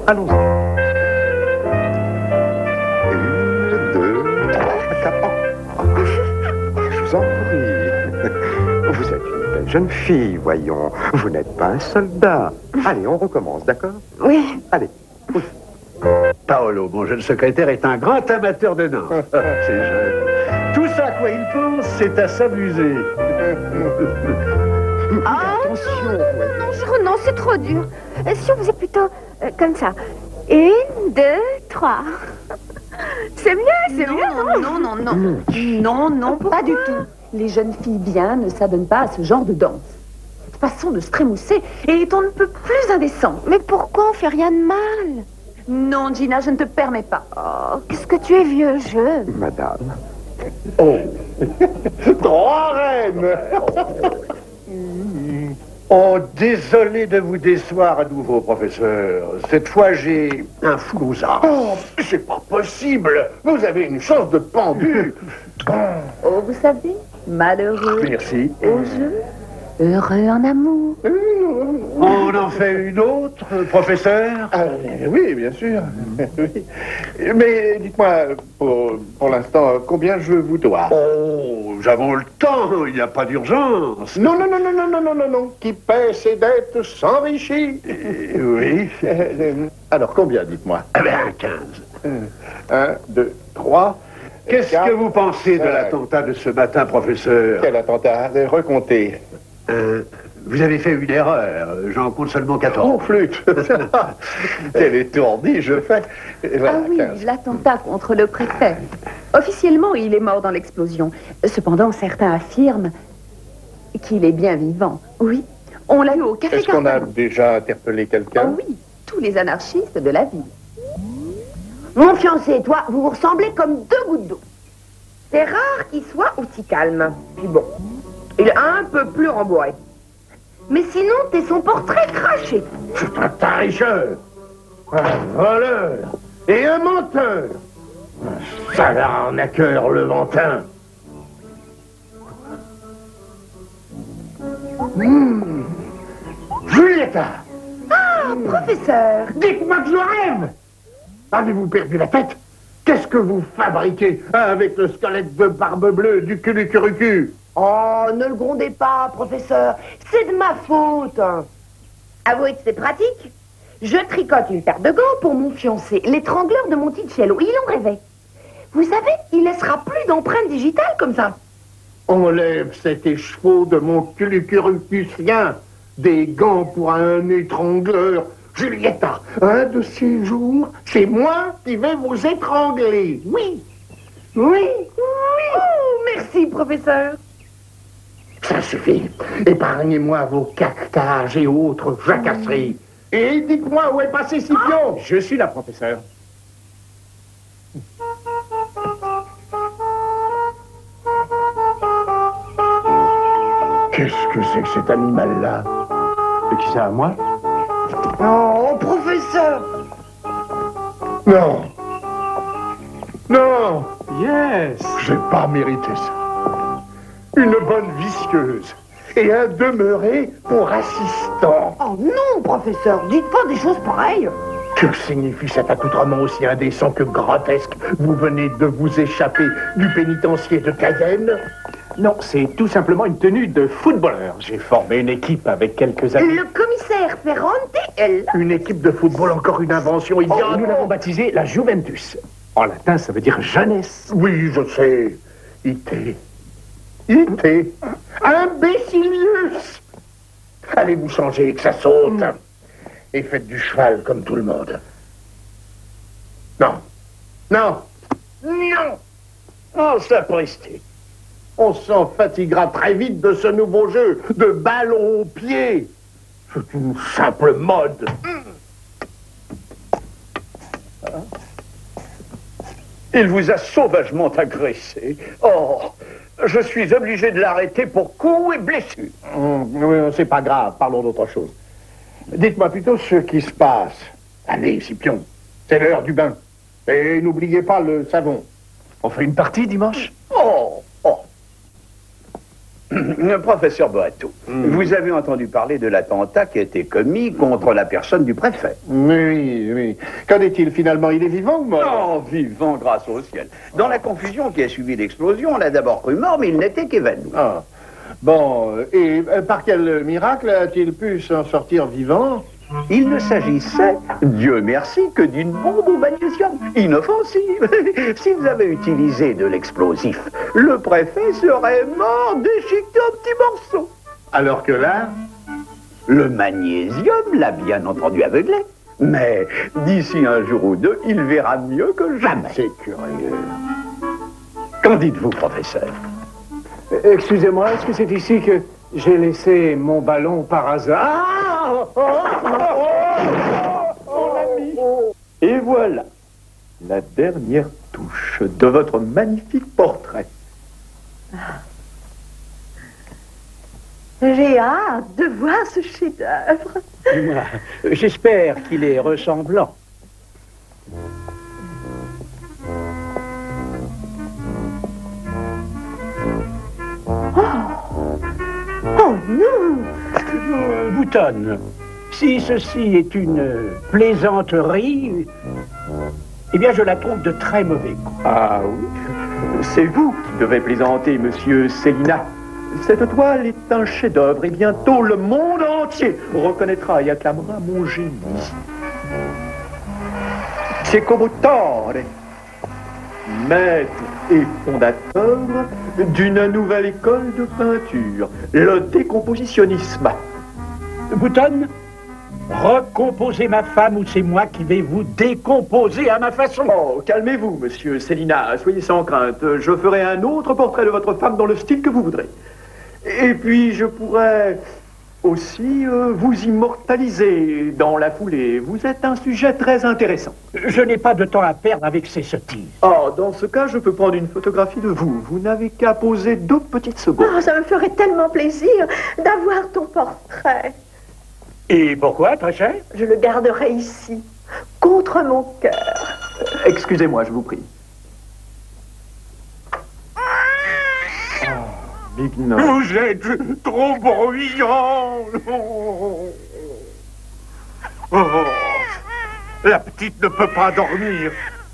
Allons-y. 1, 2, 3, 4. Je vous en prie. Vous êtes une belle jeune fille, voyons. Vous n'êtes pas un soldat. Allez, on recommence, d'accord? Oui. Allez. Oui. Paolo, mon jeune secrétaire, est un grand amateur de danse. C'est jeune. Tout ça à quoi il pense, c'est à s'amuser. Attention. Non, je renonce, c'est trop dur. Si on faisait plutôt comme ça. 1, 2, 3. C'est mieux, c'est mieux. Non, pas du tout. Les jeunes filles bien ne s'adonnent pas à ce genre de danse. Cette façon de se trémousser est on ne peut plus indécent. Mais pourquoi on fait rien de mal? Non, Gina, je ne te permets pas. Oh, qu'est-ce que tu es vieux jeu. Madame. Oh. 3 reines. Oh, désolé de vous décevoir à nouveau, professeur. Cette fois, j'ai un flou aux armes. Oh, c'est pas possible. Vous avez une chance de pendu. Oh, vous savez, malheureux Merci. au jeu, heureux en amour. On en fait une autre, professeur? Oui, bien sûr. Oui. Mais dites-moi, pour l'instant, combien je vous dois? Oh, nous avons le temps, il n'y a pas d'urgence. Non. Qui paie ses dettes s'enrichit. Oui. Alors, combien, dites-moi? Eh bien, 15. 1, 2, 3. Qu'est-ce que vous pensez de l'attentat de ce matin, professeur? Quel attentat? Recomptez. Vous avez fait une erreur. J'en compte seulement 14. Oh, flûte. Quel étourdi je fais. Voilà, Ah oui, 15. l'attentat contre le préfet. Officiellement, il est mort dans l'explosion. Cependant, certains affirment qu'il est bien vivant. Oui, on l'a eu au café Est-ce qu'on a Carpano. déjà interpellé quelqu'un? Oh oui, tous les anarchistes de la ville. Mon fiancé et toi, vous vous ressemblez comme 2 gouttes d'eau. C'est rare qu'il soit aussi calme. Puis bon, il est un peu plus rembourré. Mais sinon, t'es son portrait craché. C'est un tarisseur, un voleur et un menteur. Un sale arnaqueur levantin. Julietta, Ah, professeur. dites-moi que je rêve. Avez-vous perdu la tête? Qu'est-ce que vous fabriquez avec le squelette de barbe bleue du culucurucu? Oh, ne le grondez pas, professeur. C'est de ma faute. Avouez que c'est pratique. Je tricote une paire de gants pour mon fiancé, l'étrangleur de Monticello. Il en rêvait. Vous savez, il laissera plus d'empreintes digitales comme ça. Enlève cet écheveau de mon culucurucusien. Des gants pour un étrangleur. Julietta, un de ces jours, c'est moi qui vais vous étrangler. Oui. Oui. Oh, merci, professeur. Ça suffit. Épargnez-moi vos cactages et autres jacasseries. Et dites-moi où est passé Scipion. Je suis là, professeur. Qu'est-ce que c'est que cet animal-là? Et qui ça, moi? Oh, professeur. professeur. Non. Non. Yes. J'ai pas mérité ça. Une bonne vicieuse. Et un demeuré pour assistant. Oh non, professeur, dites pas des choses pareilles. Que signifie cet accoutrement aussi indécent que grotesque? Vous venez de vous échapper du pénitencier de Cayenne? Non, c'est tout simplement une tenue de footballeur. J'ai formé une équipe avec quelques amis. Le commissaire Ferrante, elle. Une équipe de football, encore une invention idiote. Nous l'avons baptisée la Juventus. En latin, ça veut dire jeunesse. Oui, je sais. Ité. Ité. Imbécilius. Allez vous changer, que ça saute. Et faites du cheval comme tout le monde. Non. Non. Non. Oh, sapristi. On s'en fatiguera très vite de ce nouveau jeu de ballon au pied. C'est une simple mode. Il vous a sauvagement agressé. Oh, je suis obligé de l'arrêter pour coups et blessures. Oui, c'est pas grave, parlons d'autre chose. Dites-moi plutôt ce qui se passe. Allez, Scipion, c'est l'heure du bain. Et n'oubliez pas le savon. On fait une partie dimanche? Oh. Professeur Boato, vous avez entendu parler de l'attentat qui a été commis contre la personne du préfet? Oui. Qu'en est-il finalement? Il est vivant ou mort? Oh, vivant grâce au ciel. Dans la confusion qui a suivi l'explosion, on l'a d'abord cru mort, mais il n'était qu'évanoui. Ah. Bon, et par quel miracle a-t-il pu s'en sortir vivant? Il ne s'agissait, Dieu merci, que d'une bombe au magnésium, inoffensive. S'ils avaient utilisé de l'explosif, le préfet serait mort déchiqueté en petits morceaux. Alors que là... Le magnésium l'a bien entendu aveuglé. Mais d'ici un jour ou deux, il verra mieux que jamais. C'est curieux. Qu'en dites-vous, professeur? Excusez-moi, est-ce que c'est ici que j'ai laissé mon ballon par hasard? Et voilà la dernière touche de votre magnifique portrait. J'ai hâte de voir ce chef-d'œuvre. J'espère qu'il est ressemblant. Oh non! Boutonne, si ceci est une plaisanterie, eh bien je la trouve de très mauvais goût. Ah oui, c'est vous qui devez plaisanter, monsieur Célina. Cette toile est un chef-d'œuvre et bientôt le monde entier reconnaîtra et acclamera mon génie. Cecco-Buttore, maître et fondateur d'une nouvelle école de peinture, le décompositionnisme. Boutonne, recomposez ma femme ou c'est moi qui vais vous décomposer à ma façon. Oh, calmez-vous, monsieur Célina, soyez sans crainte. Je ferai un autre portrait de votre femme dans le style que vous voudrez. Et puis, je pourrais aussi vous immortaliser dans la foulée. Vous êtes un sujet très intéressant. Je n'ai pas de temps à perdre avec ces sottises. Oh, dans ce cas, je peux prendre une photographie de vous. Vous n'avez qu'à poser 2 petites secondes. Oh, ça me ferait tellement plaisir d'avoir ton portrait. Et pourquoi, très cher? Je le garderai ici, contre mon cœur. Excusez-moi, je vous prie. Mignon. Vous êtes trop bruyant. La petite ne peut pas dormir.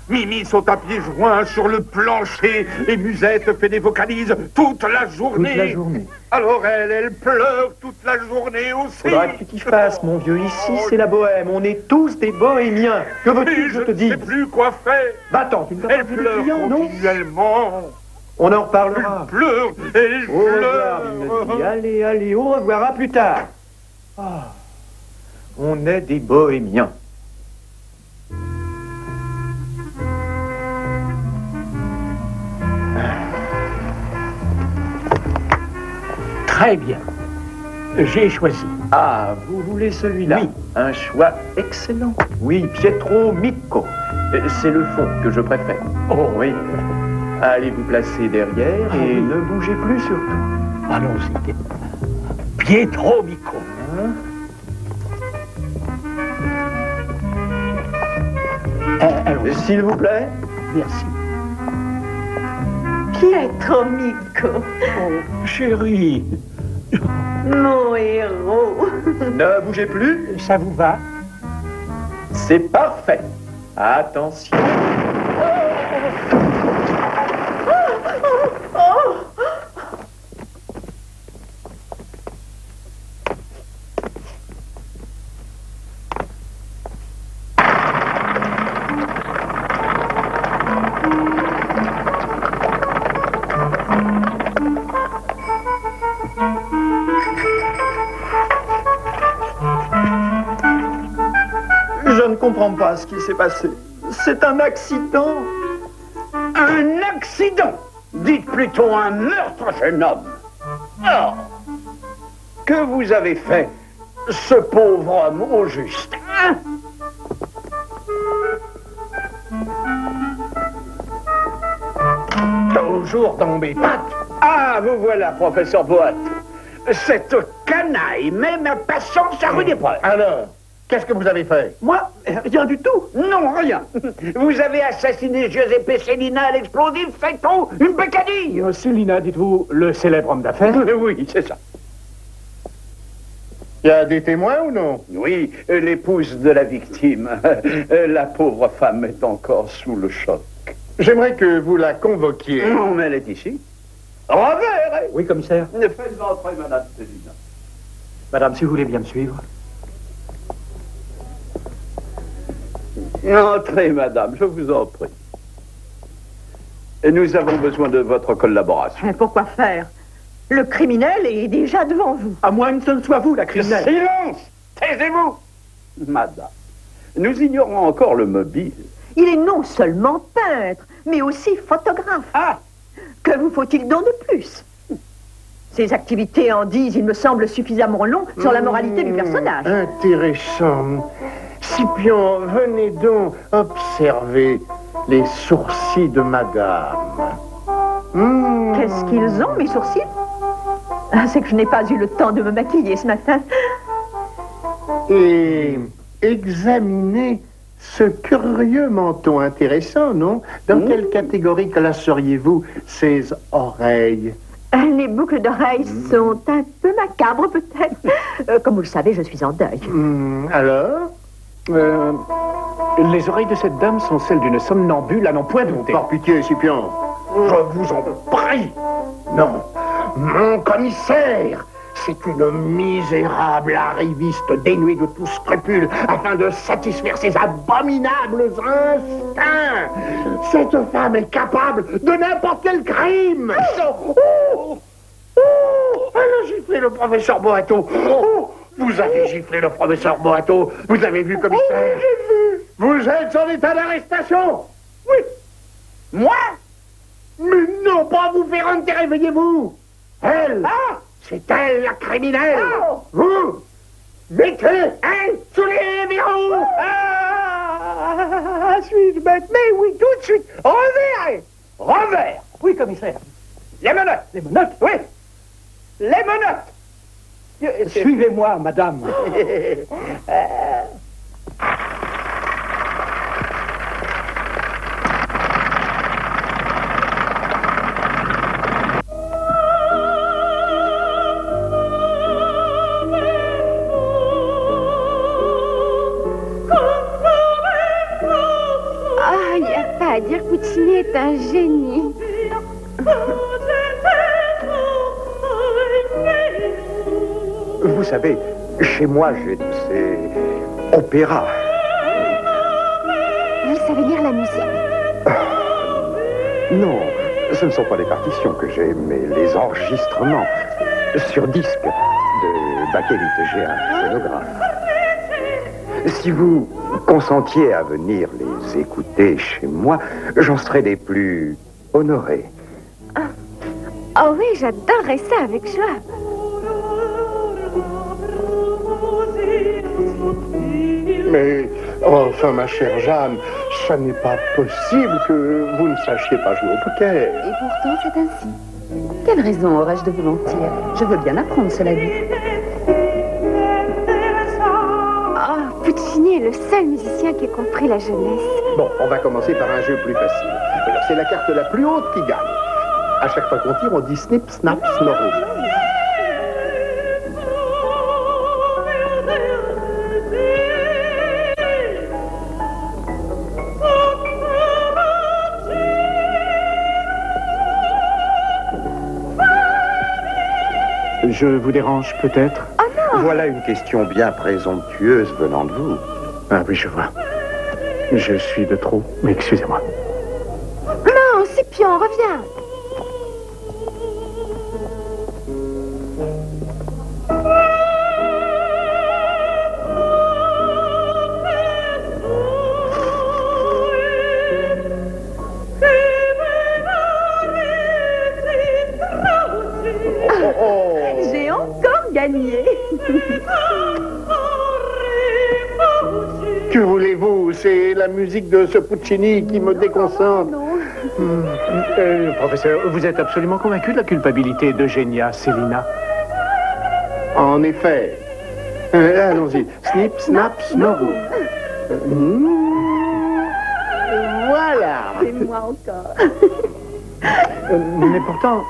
Mimi sont à pieds joints sur le plancher et Musette fait des vocalises toute la journée. Toute la journée. Alors elle pleure toute la journée aussi. Faudra que tu t'y fasses, mon vieux. Ici, c'est la bohème. On est tous des bohémiens. Que veux-tu que je te ne dise? sais plus quoi faire. Va-t'en, tu ne vas pas Elle vu le pleure client, non? continuellement. On en Elle reparlera. pleure, elle Au revoir, pleure. Mimeti. Allez, allez, au revoir, à plus tard. Ah, on est des bohémiens. Très bien. J'ai choisi. Ah, vous voulez celui-là? Oui. Un choix excellent. Oui, Pietro Micco. C'est le fond que je préfère. Oh, Oui. Allez vous placer derrière Ah et oui. ne bougez plus surtout. allons-y. Pietro Micco. Allons, S'il vous plaît. merci. Pietro Mico, Oh, chérie, mon héros. Ne bougez plus. ça vous va? C'est parfait. Attention. Je ne comprends pas ce qui s'est passé. C'est un accident. Un accident. Dites plutôt un meurtre, jeune homme. Oh. Que vous avez fait, ce pauvre homme, au juste, hein? Toujours dans mes pattes. Ah, vous voilà, professeur Boat. Cette canaille met ma patience à rude épreuve. Alors, qu'est-ce que vous avez fait? Moi, rien du tout. Non, rien. Vous avez assassiné Giuseppe Cellina à l'explosif, c'est tout. Une peccadille. Célina, dites-vous, le célèbre homme d'affaires? Oui, c'est ça. Il y a des témoins ou non? Oui, l'épouse de la victime. La pauvre femme est encore sous le choc. J'aimerais que vous la convoquiez. Non, mais elle est ici. Revers. Oui, commissaire. Faites entrer Madame Cellina. Madame, si vous voulez bien me suivre. Entrez, madame, je vous en prie. Et nous avons besoin de votre collaboration. Mais pourquoi faire? Le criminel est déjà devant vous. À moins que ce ne soit vous, la criminelle. Silence! Taisez-vous! Madame, nous ignorons encore le mobile. Il est non seulement peintre, mais aussi photographe. Ah! Que vous faut-il donc de plus? Ses activités en disent, il me semble, suffisamment long sur la moralité du personnage. Intéressant. Scipion, venez donc observer les sourcils de madame. Qu'est-ce qu'ils ont, mes sourcils? Ah, c'est que je n'ai pas eu le temps de me maquiller ce matin. Et examinez ce curieux menton intéressant, non? Dans quelle catégorie classeriez-vous ces oreilles? Les boucles d'oreilles sont un peu macabres, peut-être. Comme vous le savez, je suis en deuil. Alors? Les oreilles de cette dame sont celles d'une somnambule à n'en point douter. Par pitié, Scipion. Je vous en prie. Non. Mon commissaire, c'est une misérable arriviste dénuée de tout scrupule afin de satisfaire ses abominables instincts. Cette femme est capable de n'importe quel crime. Oh, elle a giflé le professeur Boato. Oh, vous avez giflé le professeur Boato. Vous avez vu, commissaire? J'ai vu. Vous êtes en état d'arrestation. Oui. Moi? Mais non, pas vous faire enterrer, réveillez-vous. Elle, c'est elle la criminelle. Vous, mettez elle sous les verrous. Suis-je bête? Mais oui, tout de suite. Revers. Revers. Oui, commissaire. Les menottes. Les menottes? Oui. Les menottes. Suivez-moi, madame. Ah, il n'y a pas à dire, Puccini est un génie. Vous savez, chez moi, j'ai tous ces opéras. Vous savez lire la musique? Non, ce ne sont pas les partitions que j'ai, mais les enregistrements sur disque de Bakelit. J'ai un phonographe. Si vous consentiez à venir les écouter chez moi, j'en serais des plus honorés. Oh oui, j'adorerais ça avec joie. Mais, enfin, ma chère Jeanne, ça n'est pas possible que vous ne sachiez pas jouer au poker. Et pourtant, c'est ainsi. Quelle raison aurais-je de vous mentir? Je veux bien apprendre, cela dit. Oh, Puccini est le seul musicien qui ait compris la jeunesse. Bon, on va commencer par un jeu plus facile. Alors, c'est la carte la plus haute qui gagne. À chaque fois qu'on tire, on dit snip, snap, snorro. Je vous dérange peut-être? Oh non! Voilà une question bien présomptueuse venant de vous. Ah oui, je vois. Je suis de trop, mais excusez-moi. Non, Scipion, reviens. J'ai encore gagné. Que voulez-vous? C'est la musique de ce Puccini qui me déconcentre. Professeur, vous êtes absolument convaincu de la culpabilité d'Eugenia Célina? En effet. Allons-y. Snip, snap, snorro. Voilà. C'est moi encore. Mais pourtant,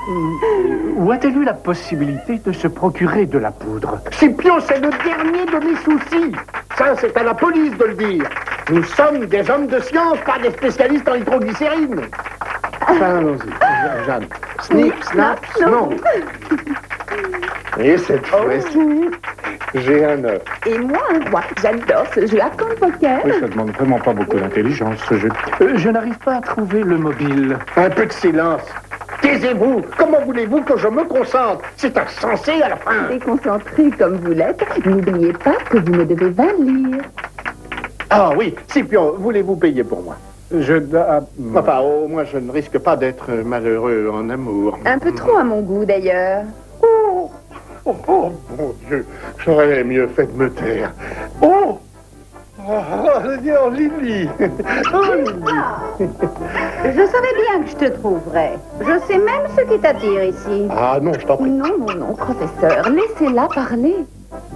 où a-t-elle eu la possibilité de se procurer de la poudre? Scipion, c'est le dernier de mes soucis. Ça, c'est à la police de le dire. Nous sommes des hommes de science, pas des spécialistes en nitroglycérine. Enfin, allons-y, Jeanne. Snip, snap, snorro. Et cette fois-ci, j'ai un œuf. Et moi, un roi. J'adore ce jeu à compte poker. Oui, ça demande vraiment pas beaucoup d'intelligence, ce jeu. Je n'arrive pas à trouver le mobile. Un peu de silence. Taisez-vous. Comment voulez-vous que je me concentre? C'est insensé à la fin. Déconcentré comme vous l'êtes, n'oubliez pas que vous me devez 20 livres. Ah oui, Scipion, voulez-vous payer pour moi? Enfin, au moins, je ne risque pas d'être malheureux en amour. Un peu trop à mon goût, d'ailleurs. Oh, mon Dieu, j'aurais mieux fait de me taire. Oh, Lily. Oh, Lily. Je savais bien que je te trouverais. Je sais même ce qui t'attire ici. Ah non, je t'en prie. Non, non, non, professeur, laissez-la parler.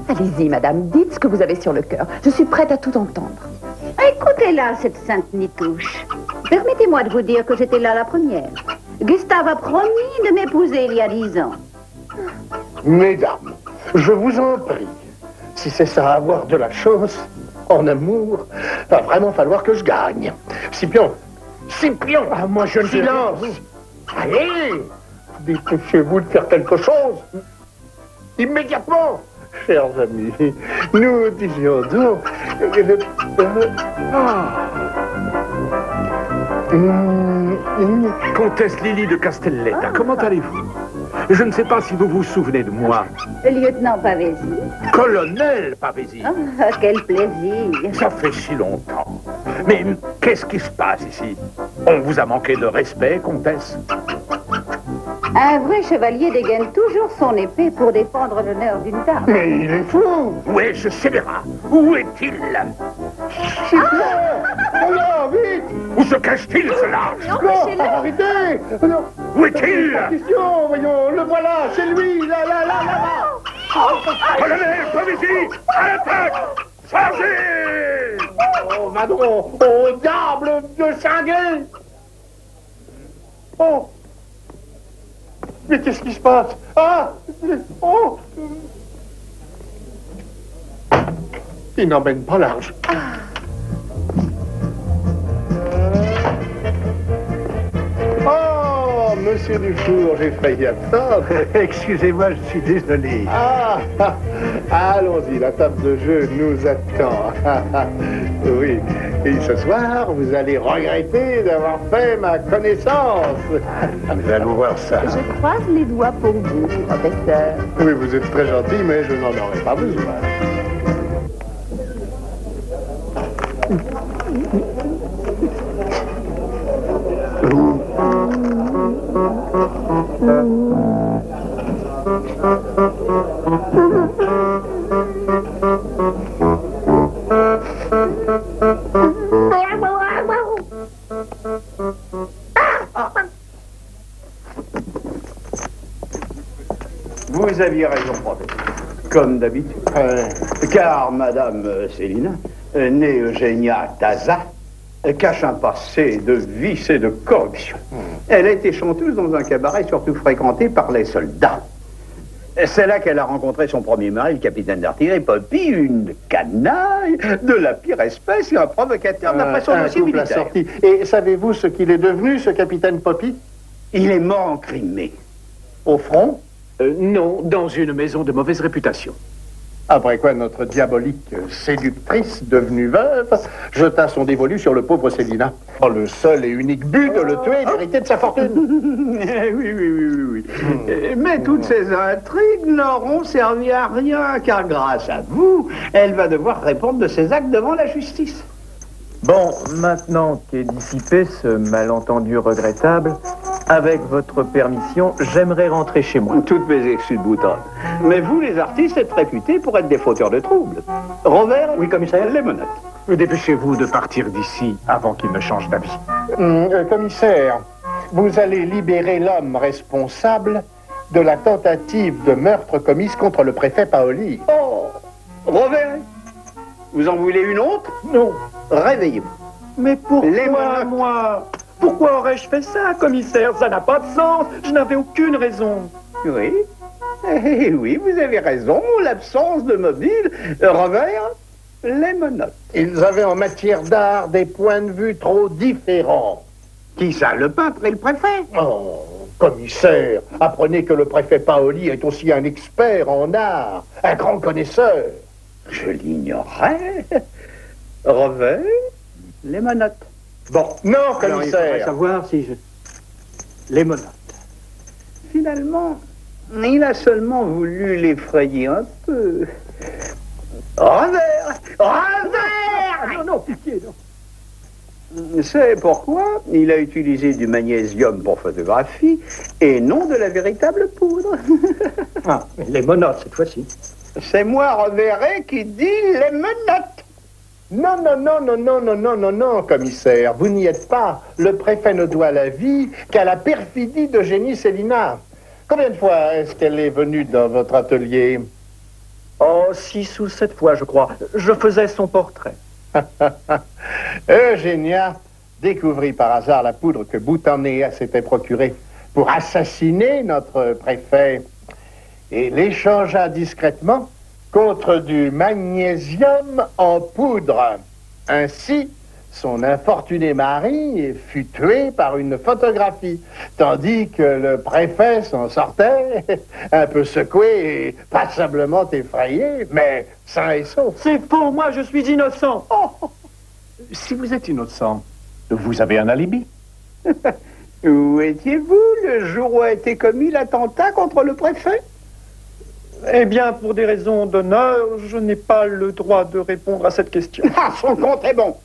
Allez-y, madame, dites ce que vous avez sur le cœur. Je suis prête à tout entendre. Écoutez-la, cette sainte nitouche. Permettez-moi de vous dire que j'étais là la première. Gustave a promis de m'épouser il y a 10 ans. Mesdames, je vous en prie, si c'est ça avoir de la chance en amour, va vraiment falloir que je gagne. Scipion, Ah, moi, je ne sais silence. Allez, dépêchez-vous de faire quelque chose. Immédiatement, chers amis, nous disions donc... Comtesse Lily de Castelletta, comment allez-vous? Je ne sais pas si vous vous souvenez de moi. Lieutenant Pavesi. Colonel Pavesi. Ah, quel plaisir. Ça fait si longtemps. Mais qu'est-ce qui se passe ici? On vous a manqué de respect, comtesse? Un vrai chevalier dégaine toujours son épée pour défendre l'honneur d'une dame. Mais il est fou. Où est ce scélérat? Où est-il? Alors, vite. Où se cache-t-il, ce lâche? Non, arrêtez. Non. Où est-il? Question, voyons, le voilà, c'est lui, là-bas. Colonel Pavesi, à l'attaque! Chargez! Oh, Vadron, oh, diable de cinglé. Oh. Mais qu'est-ce qui se passe? Ah. Oh. Il n'emmène pas large. Oh, monsieur Dufour, j'ai failli attendre. Excusez-moi, je suis désolé. Ah, allons-y, la table de jeu nous attend. Oui, et ce soir, vous allez regretter d'avoir fait ma connaissance. Nous allons voir ça. Je croise les doigts pour vous, professeur. Oui, vous êtes très gentil, mais je n'en aurai pas besoin. Vous aviez raison, professeur. Comme d'habitude. Car Madame Célina née Eugénia Daza, cache un passé de vice et de corruption. Elle a été chanteuse dans un cabaret surtout fréquenté par les soldats. C'est là qu'elle a rencontré son premier mari, le capitaine d'artillerie Poppy, une canaille de la pire espèce et un provocateur d'après son dossier militaire. Sorti. Et savez-vous ce qu'il est devenu, ce capitaine Poppy? Il est mort en Crimée. Au front? Non, dans une maison de mauvaise réputation. Après quoi, notre diabolique séductrice, devenue veuve, jeta son dévolu sur le pauvre Célina. Oh, le seul et unique but de le tuer et d'hériter de sa fortune. Oui. Mais toutes ces intrigues n'auront servi à rien, car grâce à vous, elle va devoir répondre de ses actes devant la justice. Bon, maintenant qu'est dissipé ce malentendu regrettable, avec votre permission, j'aimerais rentrer chez moi. Toutes mes excuses, Bouton. Mais vous, les artistes, êtes réputés pour être des fauteurs de troubles. Robert? Oui, commissaire? Les menottes. Dépêchez-vous de partir d'ici avant qu'il ne change d'avis. Commissaire, vous allez libérer l'homme responsable de la tentative de meurtre commise contre le préfet Paoli. Oh, Robert, vous en voulez une autre? Non. Réveillez-vous. Mais pourquoi, Les menottes. moi? Pourquoi aurais-je fait ça, commissaire? Ça n'a pas de sens. Je n'avais aucune raison. Oui. Eh oui, vous avez raison. L'absence de mobile. Robert, les menottes. Ils avaient en matière d'art des points de vue trop différents. Qui ça, le peintre et le préfet? Oh, commissaire, apprenez que le préfet Paoli est aussi un expert en art, un grand connaisseur. Je l'ignorais. Robert, les menottes. Bon, non, Alors, il faudrait commissaire. savoir si je... Les menottes. Finalement, il a seulement voulu l'effrayer un peu. Robert! Robert! Non, pitié, non. C'est pourquoi il a utilisé du magnésium pour photographie et non de la véritable poudre. Ah, les menottes, cette fois-ci. C'est moi, Robert, qui dis les menottes. Non, commissaire, vous n'y êtes pas. Le préfet ne doit la vie qu'à la perfidie d'Eugénie Célina. Combien de fois est-ce qu'elle est venue dans votre atelier? Oh, 6 ou 7 fois, je crois. Je faisais son portrait. Eugénia découvrit par hasard la poudre que Boutonnet s'était procurée pour assassiner notre préfet et l'échangea discrètement contre du magnésium en poudre. Ainsi, son infortuné mari fut tué par une photographie, tandis que le préfet s'en sortait, un peu secoué et passablement effrayé, mais sain et sauf. C'est faux, moi je suis innocent. Oh. Si vous êtes innocent, vous avez un alibi. Où étiez-vous le jour où a été commis l'attentat contre le préfet? Eh bien, pour des raisons d'honneur, je n'ai pas le droit de répondre à cette question. Ah, son compte est bon.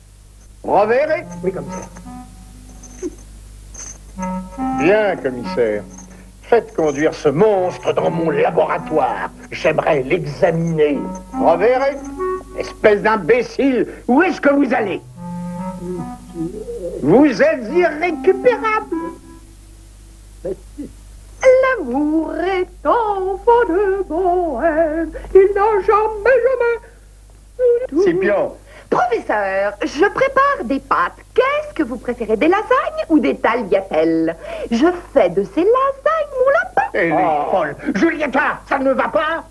Reverrez. Oui, commissaire. Bien, commissaire. Faites conduire ce monstre dans mon laboratoire. J'aimerais l'examiner. Reverrez. Espèce d'imbécile, où est-ce que vous allez? Vous êtes irrécupérable. L'amour est enfant de bohème. Il n'a jamais... Scipion, Professeur, je prépare des pâtes. Qu'est-ce que vous préférez, des lasagnes ou des tagliatelles? Je fais de ces lasagnes mon lapin. elle est folle. Julietta, ça ne va pas?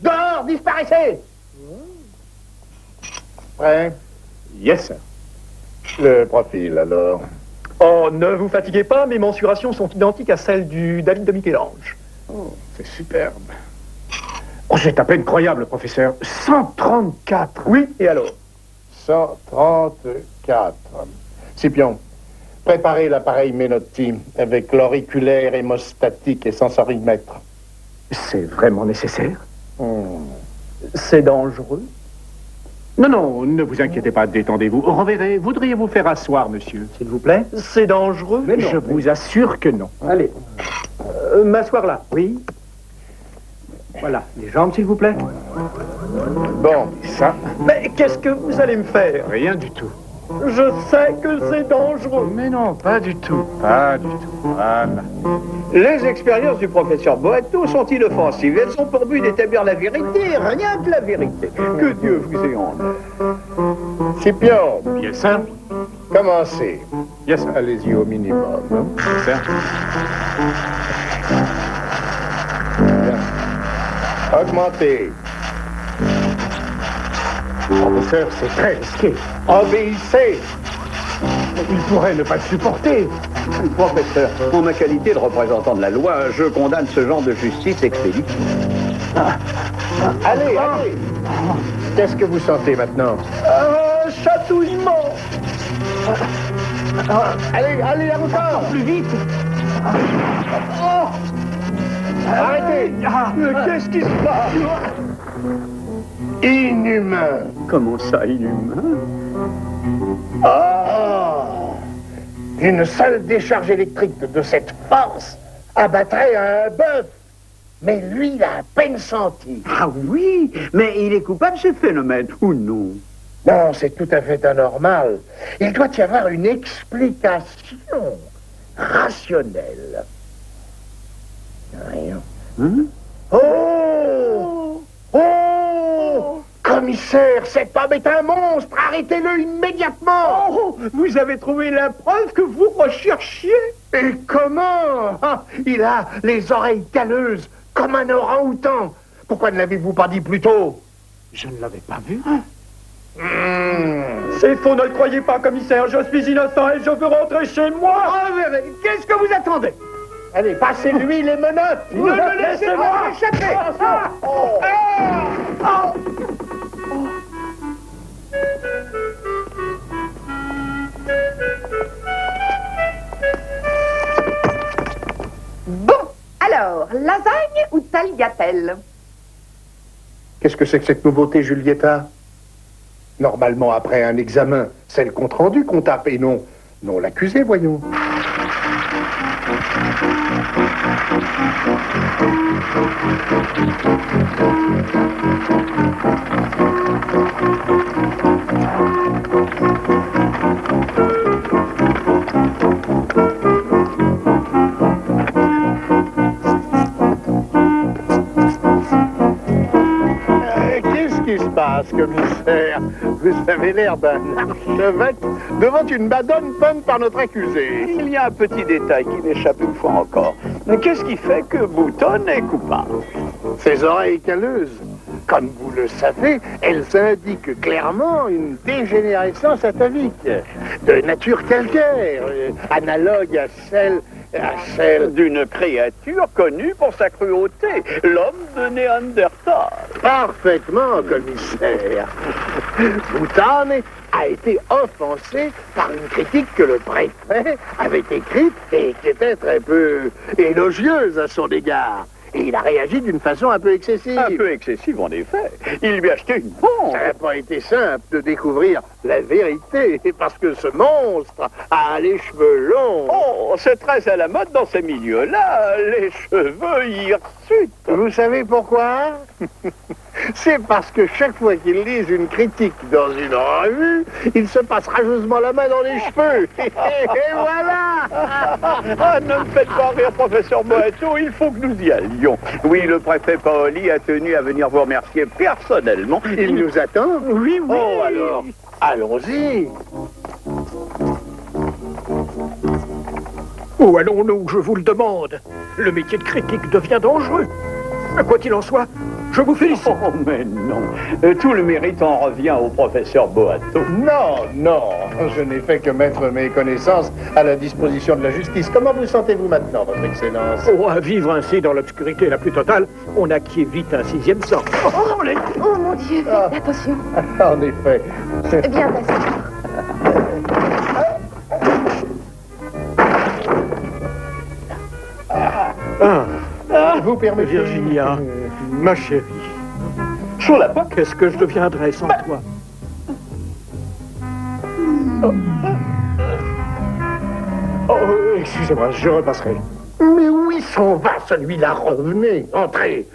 Dehors, disparaissez. Prêt? Yes, sir. Le profil, alors. Oh, ne vous fatiguez pas, mes mensurations sont identiques à celles du David de Michel-Ange. Oh, c'est superbe. Oh, c'est à peine croyable, professeur. 134. Oui, et alors? 134. Scipion, préparez l'appareil Menotti avec l'auriculaire hémostatique et sensorimètre. C'est vraiment nécessaire? C'est dangereux. Non, ne vous inquiétez pas, détendez-vous. Reverrez, voudriez-vous faire asseoir, monsieur? S'il vous plaît? C'est dangereux. Je vous assure que non. Allez. M'asseoir là. Oui. Voilà, les jambes, s'il vous plaît. Bon, Ça, Mais qu'est-ce que vous allez me faire? rien du tout. Je sais que c'est dangereux. Mais non, pas du tout. Pas du tout. Voilà. Les expériences du professeur Boato sont inoffensives. Elles ont pour but d'établir la vérité, rien que la vérité. Que Dieu vous ait en l'air. Scipion, Yes, sir. commencez. Yes, sir. Allez-y au minimum. Hein. Yes, sir. Bien. Augmentez. Professeur, c'est très risqué. Obéissez. Il pourrait ne pas le supporter. Professeur, en ma qualité de représentant de la loi, je condamne ce genre de justice expéditive. Allez, allez. Qu'est-ce que vous sentez maintenant? Un chatouillement. Allez, allez, encore plus vite. Arrêtez. Qu'est-ce qui se passe? Inhumain. Comment ça, inhumain? Une seule décharge électrique de cette force abattrait un bœuf. Mais lui, il a à peine senti. Ah oui, mais il est coupable de ce phénomène, ou non? Non, c'est tout à fait anormal. Il doit y avoir une explication rationnelle. Rien. Hein? Oh! Oh! Commissaire, cet homme est un monstre! Arrêtez-le immédiatement! Oh, vous avez trouvé la preuve que vous recherchiez? Et comment? Ah, il a les oreilles calleuses, comme un orang-outan. Pourquoi ne l'avez-vous pas dit plus tôt? Je ne l'avais pas vu. C'est faux, ne le croyez pas, commissaire. Je suis innocent et je veux rentrer chez moi. Qu'est-ce que vous attendez? Allez, passez-lui les menottes! Ne me laissez pas échapper! Bon, alors, lasagne ou tagliatelle? Qu'est-ce que c'est que cette nouveauté, Julietta? Normalement, après un examen, c'est le compte-rendu qu'on tape et non l'accusé, voyons. Qu'est-ce qui se passe, commissaire? Vous avez l'air d'un archevêque devant une madone peinte par notre accusé. Il y a un petit détail qui m'échappe une fois encore. Qu'est-ce qui fait que Bouton est coupable? Ses oreilles calleuses, comme vous le savez, elles indiquent clairement une dégénérescence atavique, de nature calcaire, analogue à celle D'une créature connue pour sa cruauté, l'homme de Néandertal. Parfaitement, commissaire. Bouton a été offensé par une critique que le préfet avait écrite et qui était très peu élogieuse à son égard. Et il a réagi d'une façon un peu excessive. Un peu excessive, en effet. Il lui a acheté une bombe. Ça n'a pas été simple de découvrir la vérité, parce que ce monstre a les cheveux longs. Oh, c'est très à la mode dans ces milieux-là, les cheveux hirsutes. Vous savez pourquoi? C'est parce que chaque fois qu'il lise une critique dans une revue, il se passe rageusement la main dans les cheveux. Et voilà! Ah, ne me faites pas rire, professeur Boato, il faut que nous y allions. Oui, le préfet Paoli a tenu à venir vous remercier personnellement. Il nous attend? Oui, oui. Oh, alors, allons-y. Où allons-nous, je vous le demande? Le métier de critique devient dangereux. Quoi qu'il en soit, je vous félicite. Oh, mais non. Tout le mérite en revient au professeur Boato. Non, non, je n'ai fait que mettre mes connaissances à la disposition de la justice. Comment vous sentez-vous maintenant, votre Excellence? Oh, à vivre ainsi dans l'obscurité la plus totale, on acquiert vite un sixième sens. Oh mon Dieu, faites attention. En effet. Bien passé. Vous permettez... Virginia, ma chérie, Sur la poque. qu'est-ce que je deviendrais sans toi? Oh, excusez-moi, je repasserai. Mais où il s'en va, celui-là? Revenez, entrez.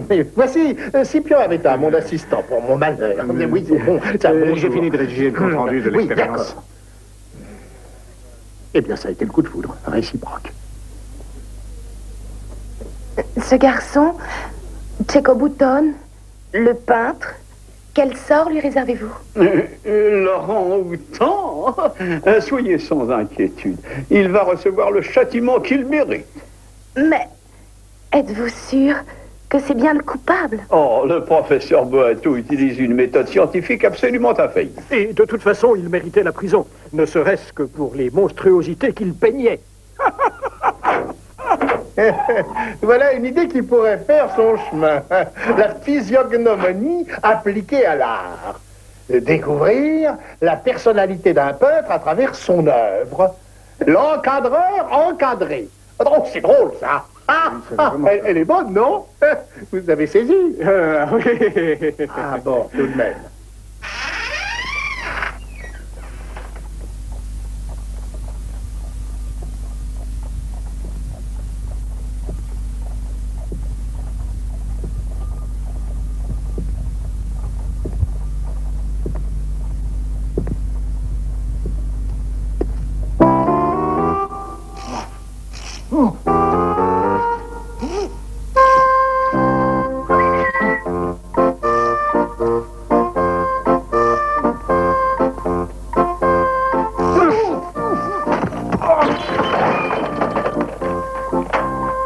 Mais voici, Scipion Aveta, mon assistant pour mon malheur. Mais oui, c'est bon. J'ai fini de rédiger le compte-rendu de Oui, l'expérience. d'accord. Eh bien, ça a été le coup de foudre, réciproque. Ce garçon, Tchéco Bouton, le peintre, quel sort lui réservez-vous? Laurent Houtan, soyez sans inquiétude. Il va recevoir le châtiment qu'il mérite. Mais êtes-vous sûr que c'est bien le coupable? Oh, le professeur Boato utilise une méthode scientifique absolument infaillible. Et de toute façon, il méritait la prison, ne serait-ce que pour les monstruosités qu'il peignait. Voilà une idée qui pourrait faire son chemin. La physiognomonie appliquée à l'art. Découvrir la personnalité d'un peintre à travers son œuvre. L'encadreur encadré. Oh, c'est drôle, ça. Elle est bonne, non? Vous avez saisi? Oui. Ah bon, tout de même.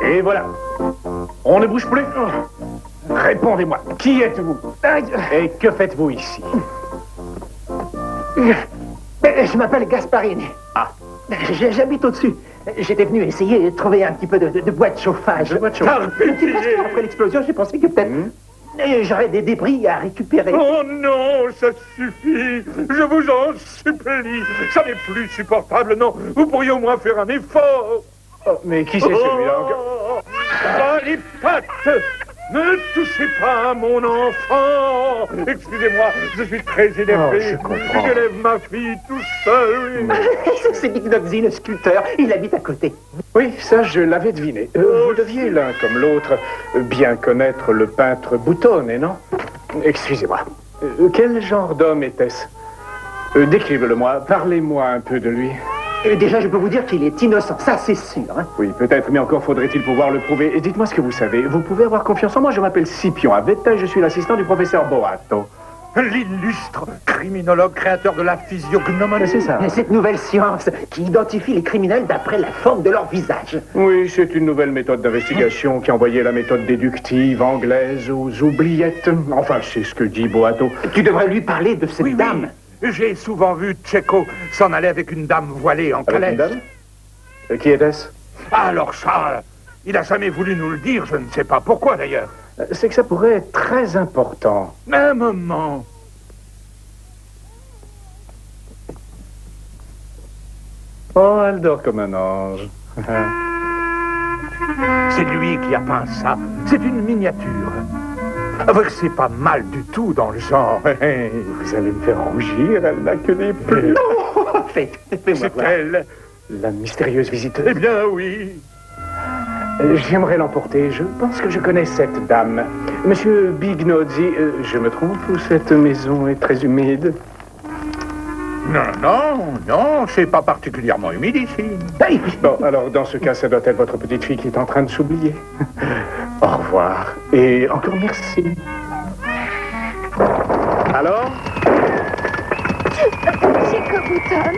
Et voilà. On ne bouge plus. Répondez-moi, qui êtes-vous? Et que faites-vous ici? Je m'appelle Gasparini. Ah. J'habite au-dessus. J'étais venu essayer de trouver un petit peu de bois de chauffage. Parce qu'après l'explosion, j'ai pensé que peut-être j'aurais des débris à récupérer. Oh non, ça suffit. Je vous en supplie. Ça n'est plus supportable, non. Vous pourriez au moins faire un effort. Oh, mais qui c'est celui-là encore? Ah, les pattes! Ne touchez pas à mon enfant! Excusez-moi, je suis très énervé. Je comprends. J'élève ma fille tout seul. C'est Big Nogzi, le sculpteur. Il habite à côté. Oui, ça, je l'avais deviné. Vous deviez, l'un comme l'autre, bien connaître le peintre Boutone, non? Excusez-moi. Quel genre d'homme était-ce? Décrivez-le-moi. Parlez-moi un peu de lui. Déjà, je peux vous dire qu'il est innocent. Ça, c'est sûr. Hein. Oui, peut-être, mais encore faudrait-il pouvoir le prouver. Et dites-moi ce que vous savez. Vous pouvez avoir confiance en moi. Je m'appelle Scipion Avetta et je suis l'assistant du professeur Boato. L'illustre criminologue créateur de la physiognomonie. C'est ça. Cette nouvelle science qui identifie les criminels d'après la forme de leur visage. Oui, c'est une nouvelle méthode d'investigation qui envoyait la méthode déductive anglaise aux oubliettes. Enfin, c'est ce que dit Boato. Tu devrais lui parler de cette dame. Oui. J'ai souvent vu Tchéco s'en aller avec une dame voilée en calèche. Avec une dame? Qui était-ce? Alors ça, il a jamais voulu nous le dire, je ne sais pas pourquoi d'ailleurs. C'est que ça pourrait être très important. Un moment. Oh, elle dort comme un ange. C'est lui qui a peint ça. C'est une miniature. C'est pas mal du tout dans le genre. Vous allez me faire rougir, elle n'a que des plumes. Non, fais-moi C'est voir. elle. La mystérieuse visiteuse. Eh bien oui. J'aimerais l'emporter. Je pense que je connais cette dame. Monsieur Bignozzi, je me trompe ou cette maison est très humide? Non, c'est pas particulièrement humide ici. Bon, alors dans ce cas, ça doit être votre petite fille qui est en train de s'oublier. Au revoir. Et encore merci. Alors? Tchéco Bouton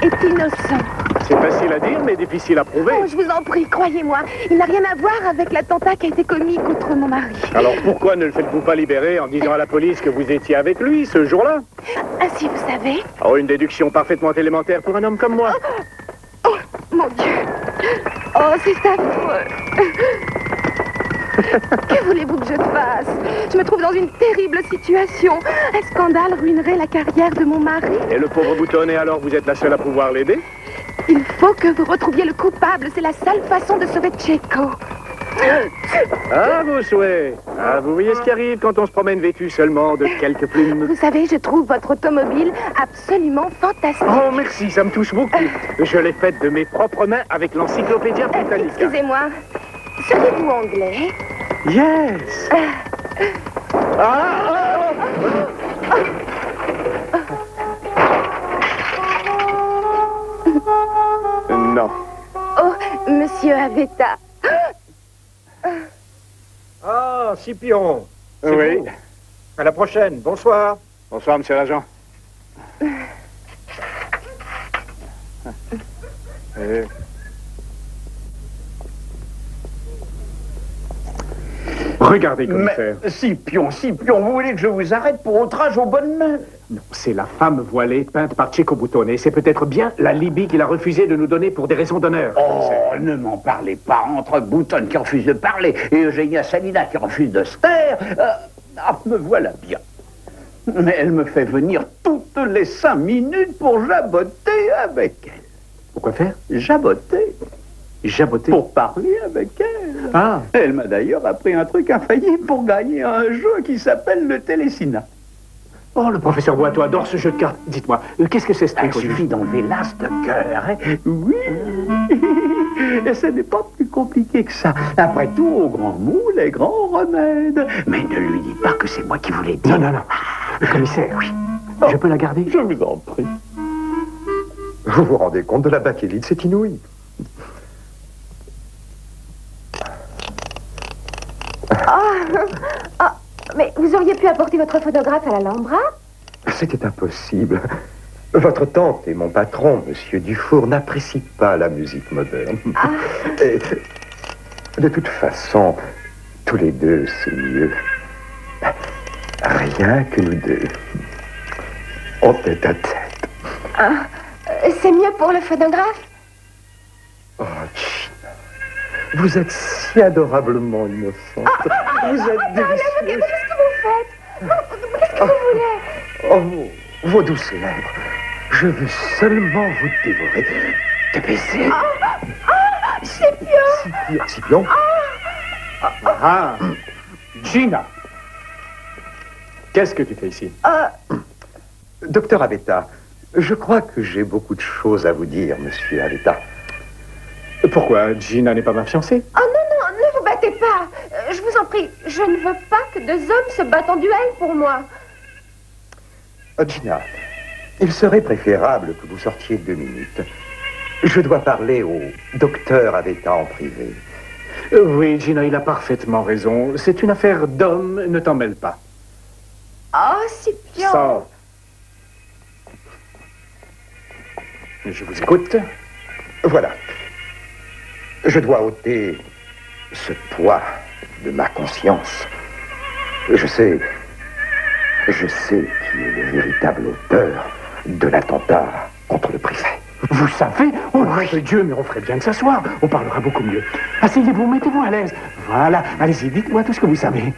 est innocent. C'est facile à dire, mais difficile à prouver. Oh, je vous en prie, croyez-moi. Il n'a rien à voir avec l'attentat qui a été commis contre mon mari. Alors pourquoi ne le faites-vous pas libérer en disant à la police que vous étiez avec lui ce jour-là? Ainsi, vous savez. Oh, une déduction parfaitement élémentaire pour un homme comme moi. Oh, mon Dieu. Oh, c'est affreux. Que voulez-vous que je fasse? Je me trouve dans une terrible situation. Un scandale ruinerait la carrière de mon mari. Et le pauvre Bouton, et alors vous êtes la seule à pouvoir l'aider? Il faut que vous retrouviez le coupable. C'est la seule façon de sauver Tchéco. Ah, vos souhaits. Ah, vous voyez ce qui arrive quand on se promène vêtu seulement de quelques plumes. Vous savez, je trouve votre automobile absolument fantastique. Oh, merci, ça me touche beaucoup. Je l'ai faite de mes propres mains avec l'encyclopédia Britannica. Excusez-moi. Seriez-vous anglais? Yes. Non. Oh, monsieur Avetta. Ah, Scipion. C'est Oui. vous. À la prochaine. Bonsoir. Bonsoir, monsieur l'agent. Regardez, commissaire. Mais, Scipion, vous voulez que je vous arrête pour outrage aux bonnes mains? Non, c'est la femme voilée peinte par Cecco Boutone. Et c'est peut-être bien la Libye qu'il a refusé de nous donner pour des raisons d'honneur. Oh, ne m'en parlez pas. Entre Boutone qui refuse de parler et Eugénia Salina qui refuse de se taire, me voilà bien. Mais elle me fait venir toutes les 5 minutes pour jaboter avec elle. Pourquoi faire? Jaboter. Jaboter? Pour parler avec elle. Ah. Elle m'a d'ailleurs appris un truc infaillible pour gagner un jeu qui s'appelle le Télésina. Oh, le professeur Boiteau adore ce jeu de cartes. Dites-moi, qu'est-ce que c'est ce truc? Il suffit d'enlever l'as de cœur, hein? Oui. Et ce n'est pas plus compliqué que ça. Après tout, au grand mot, les grands remèdes. Mais ne lui dis pas que c'est moi qui vous l'ai dit. Non, non, non. Le commissaire, oui. Je peux la garder? Je vous en prie. Vous vous rendez compte de la bakélite? C'est inouï. Mais vous auriez pu apporter votre photographe à l'Alhambra? C'était impossible. Votre tante et mon patron, Monsieur Dufour, n'apprécient pas la musique moderne. Et, de toute façon, tous les deux, c'est mieux. Rien que nous deux. En tête à tête. C'est mieux pour le photographe? Oh, Gina, vous êtes si adorablement innocente. Vous êtes délicieuse. Qu'est-ce que vous faites? Qu'est-ce que vous voulez? Oh, vos douces lèvres. Je veux seulement vous dévorer. Te baiser. Scipion! Scipion? Gina! Qu'est-ce que tu fais ici? Docteur Avetta, je crois que j'ai beaucoup de choses à vous dire, monsieur Avetta. Pourquoi? Gina n'est pas ma fiancée? Oh non, ne vous battez pas. Je vous en prie, je ne veux pas que 2 hommes se battent en duel pour moi. Gina, il serait préférable que vous sortiez 2 minutes. Je dois parler au docteur Avetta en privé. Oui, Gina, il a parfaitement raison. C'est une affaire d'homme, ne t'en mêle pas. Oh, Scipion! Sors. Je vous écoute. Voilà. Je dois ôter ce poids de ma conscience. Je sais qui est le véritable auteur de l'attentat contre le préfet. Vous savez? Oh, mon Dieu, mais on ferait bien de s'asseoir. On parlera beaucoup mieux. Asseyez-vous, mettez-vous à l'aise. Voilà, allez-y, dites-moi tout ce que vous savez.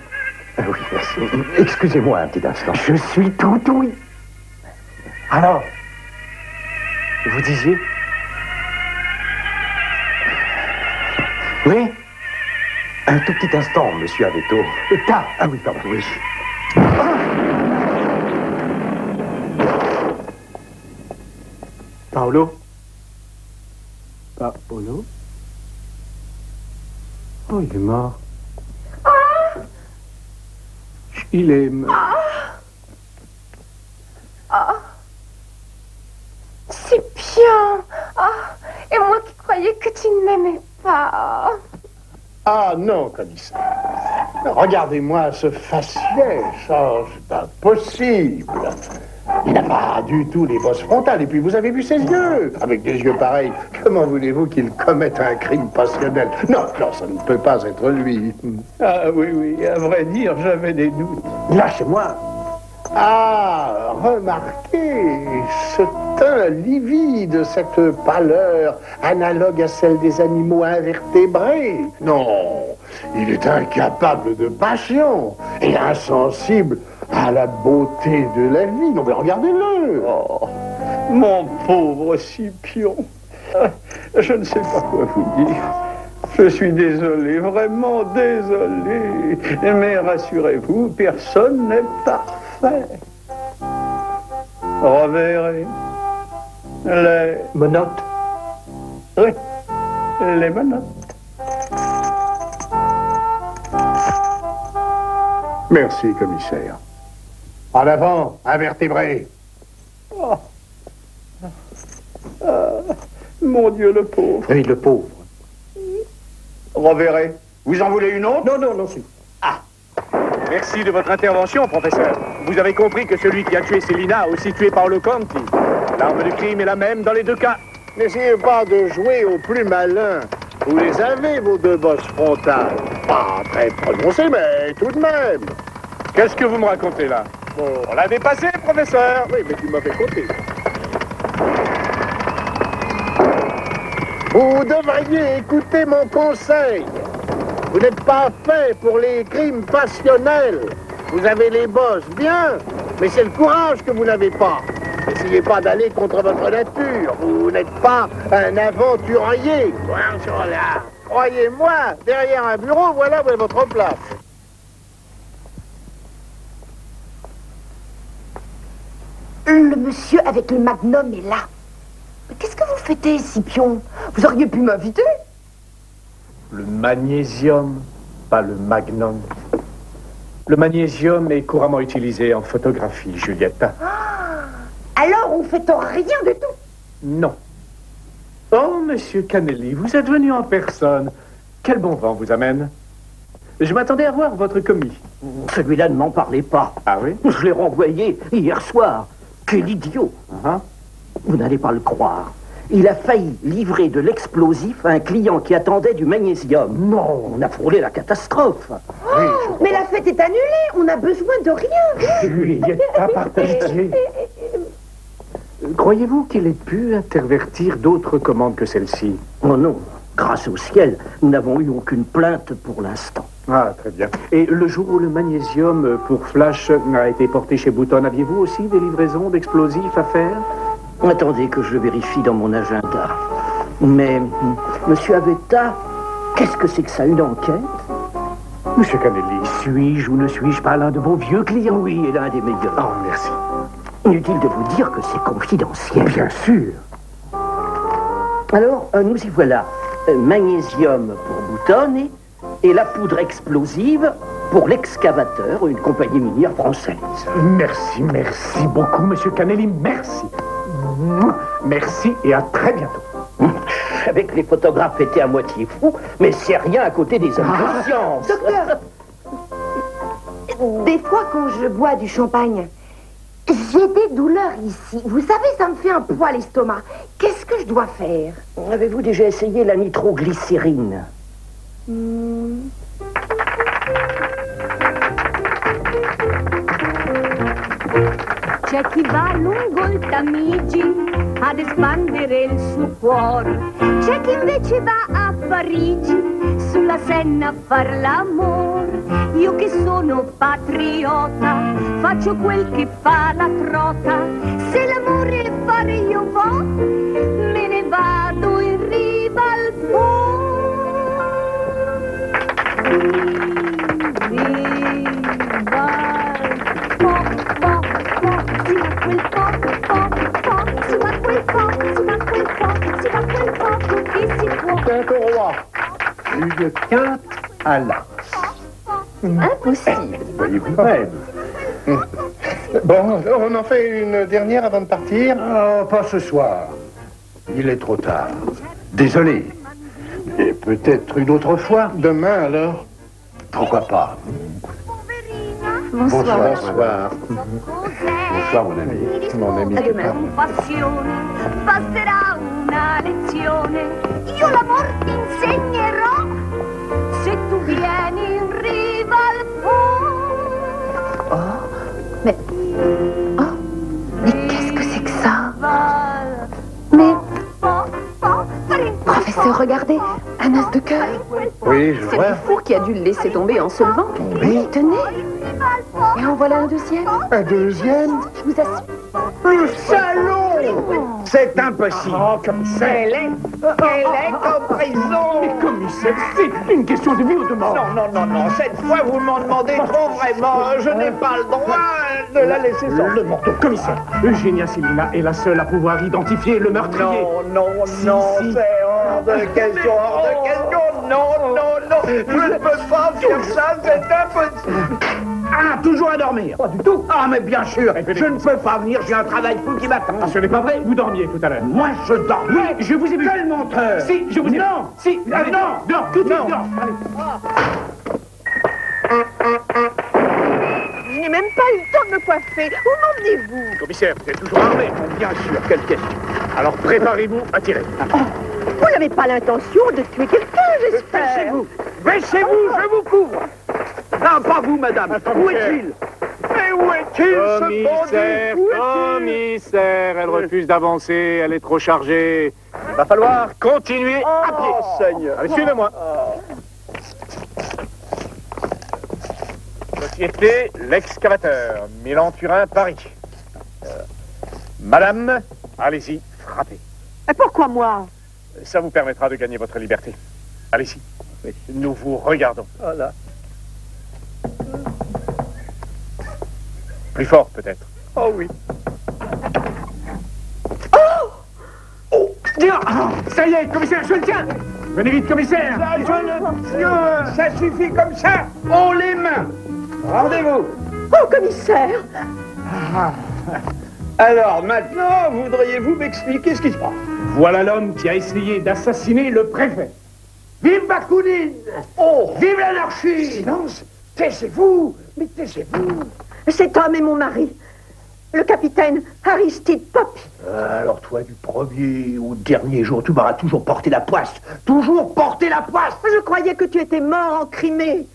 Oui, merci. Excusez-moi un petit instant. Je suis tout oui. Alors, vous disiez? Oui? Un tout petit instant, monsieur Avetto. Ah oui, pardon. Oui. Paolo? Paolo? Oh, il est mort. Il est mort. Scipion! Et moi qui croyais que tu ne m'aimais pas. Ah non, commissaire. Regardez-moi ce faciès. Oh, c'est pas possible. Il n'a pas du tout les bosses frontales. Et puis vous avez vu ses yeux. Avec des yeux pareils, comment voulez-vous qu'il commette un crime passionnel? Non, ça ne peut pas être lui. Ah oui, à vrai dire, j'avais des doutes. Lâchez-moi. Ah, remarquez ce teint livide, cette pâleur analogue à celle des animaux invertébrés. Non, il est incapable de passion et insensible à la beauté de la vie. Non mais regardez-le. Oh, mon pauvre Scipion. Je ne sais pas quoi vous dire. Je suis désolé, vraiment désolé. Mais rassurez-vous, personne n'est parfait. Reverrez les menottes. Oui, les menottes. Merci, commissaire. En avant, invertébré. Oh. Mon Dieu, le pauvre. Oui, le pauvre. Reverrez. Vous en voulez une autre? Non, c'est... Ah, Merci de votre intervention, professeur. Vous avez compris que celui qui a tué Célina a aussi tué Paolo Conti. L'arme du crime est la même dans les deux cas. N'essayez pas de jouer au plus malin. Vous les avez, vos deux bosses frontales. Pas très prononcées, mais tout de même. Qu'est-ce que vous me racontez là? On l'a dépassé, professeur. Oui, mais tu m'avais compté. Vous devriez écouter mon conseil. Vous n'êtes pas fait pour les crimes passionnels. Vous avez les bosses, bien, mais c'est le courage que vous n'avez pas. N'essayez pas d'aller contre votre nature. Vous n'êtes pas un aventurier. Croyez-moi, derrière un bureau, voilà où est votre place. Le monsieur avec le magnum est là. Mais qu'est-ce que vous fêtez, Scipion? Vous auriez pu m'inviter. Le magnésium, pas le magnum. Le magnésium est couramment utilisé en photographie, Juliette. Alors, on fait rien du tout. Non. Oh, monsieur Canelli, vous êtes venu en personne. Quel bon vent vous amène. Je m'attendais à voir votre commis. Celui-là ne m'en parlait pas. Ah oui? Je l'ai renvoyé hier soir. Quel idiot. Vous n'allez pas le croire. Il a failli livrer de l'explosif à un client qui attendait du magnésium. Non, on a frôlé la catastrophe. Mais la fête est annulée. On a besoin de rien. Juliette, par pitié. Croyez-vous qu'il ait pu intervertir d'autres commandes que celle-ci? Oh non. Grâce au ciel, nous n'avons eu aucune plainte pour l'instant. Ah, très bien. Et le jour où le magnésium pour Flash a été porté chez Bouton, aviez-vous aussi des livraisons d'explosifs à faire? Attendez que je vérifie dans mon agenda. Mais, monsieur Avetta, qu'est-ce que c'est que ça, une enquête? Monsieur Canelli, suis-je ou ne suis-je pas l'un de vos vieux clients? Oui, et l'un des meilleurs. Oh, merci. Inutile de vous dire que c'est confidentiel. Bien sûr. Alors, nous y voilà. Magnésium pour Bouton et la poudre explosive pour l'excavateur, une compagnie minière française. Merci beaucoup, monsieur Canelli, merci. Merci et à très bientôt. Avec les photographes étaient à moitié fous, mais c'est rien à côté des hommes de science. Docteur, des fois quand je bois du champagne, j'ai des douleurs ici. Vous savez, ça me fait un poids à l'estomac. Qu'est-ce que je dois faire? Avez-vous déjà essayé la nitroglycérine? C'è chi va lungo il Tamigi ad espandere il suo cuore. C'è chi invece va a Parigi sulla Senna a far l'amore. Io che sono patriota faccio quel che fa la trota. Se l'amore fare io vo, me ne vado in riva al Po. Quinte au roi. Une quinte à l'as. Impossible. Voyez-vous même. Bon, on en fait une dernière avant de partir? Oh, pas ce soir. Il est trop tard. Désolé. Et peut-être une autre fois. Demain, alors? Pourquoi pas? Bonsoir. Bonsoir. Bonsoir, mon ami. Mon ami. À demain. Passione, basterà una lezione. Io l'amor ti insegnerò se tu vieni in riva al Po. Mais qu'est-ce que c'est que ça? Mais... Professeur, regardez, un as de cœur. Oui, je C'est vois. le four qui a dû le laisser tomber en se levant. Oui, tenez. Et en voilà un deuxième. Un deuxième? Je vous assure. Le salaud! C'est impossible. Oh, commissaire. Elle est en prison. Mais commissaire, c'est une question de vie ou de mort. Non, cette fois vous m'en demandez trop vraiment. Je n'ai pas le droit de la laisser sortir. Le morceau, commissaire. Eugénia Célina est la seule à pouvoir identifier le meurtrier. Non, Si. c'est hors de question, non. Je ne peux pas faire ça, c'est impossible. Ah, toujours à dormir? Pas du tout. Ah, mais bien sûr, je ne peux pas venir, j'ai un travail fou qui m'attend. Ah, ce n'est pas vrai, vous dormiez tout à l'heure. Moi, je dors. Oui, je vous ai vu. Quel menteur? Si, je vous ai vu. Non. Si, allez, Non. dors, tout de suite, Non. dors. Allez. n'ai même pas eu le temps de me coiffer. Où m'emmenez-vous? Commissaire, vous êtes toujours armé? Bien sûr, quelle question. Alors préparez-vous à tirer. Vous n'avez pas l'intention de tuer quelqu'un, j'espère. Baissez-vous, baissez-vous, je vous couvre. Non, pas vous, madame. Où est-il? Mais où est-il, ce Commissaire, bandit? Où est-il? commissaire, elle refuse d'avancer, elle est trop chargée. Il va falloir continuer à pied. Seigneur. Allez, suivez-moi. Société L'Excavateur, Milan-Turin, Paris. Madame, allez-y, frappez. Et pourquoi moi? Ça vous permettra de gagner votre liberté. Allez-y, nous vous regardons. Voilà. Plus fort, peut-être. Oh oui. Ça y est, commissaire, je le tiens. Venez vite, commissaire. Ça suffit comme ça. On les mains. Rendez-vous. Oh, commissaire! Alors, maintenant, voudriez-vous m'expliquer ce qui se passe? Voilà l'homme qui a essayé d'assassiner le préfet. Vive Bakounine! Oh! Vive l'anarchie! Silence! Taisez-vous! Mais taisez-vous! Cet homme est mon mari, le capitaine Aristide Poppy. Alors toi, du premier au dernier jour, tu m'auras toujours porté la poisse. Toujours porté la poisse. Je croyais que tu étais mort en Crimée.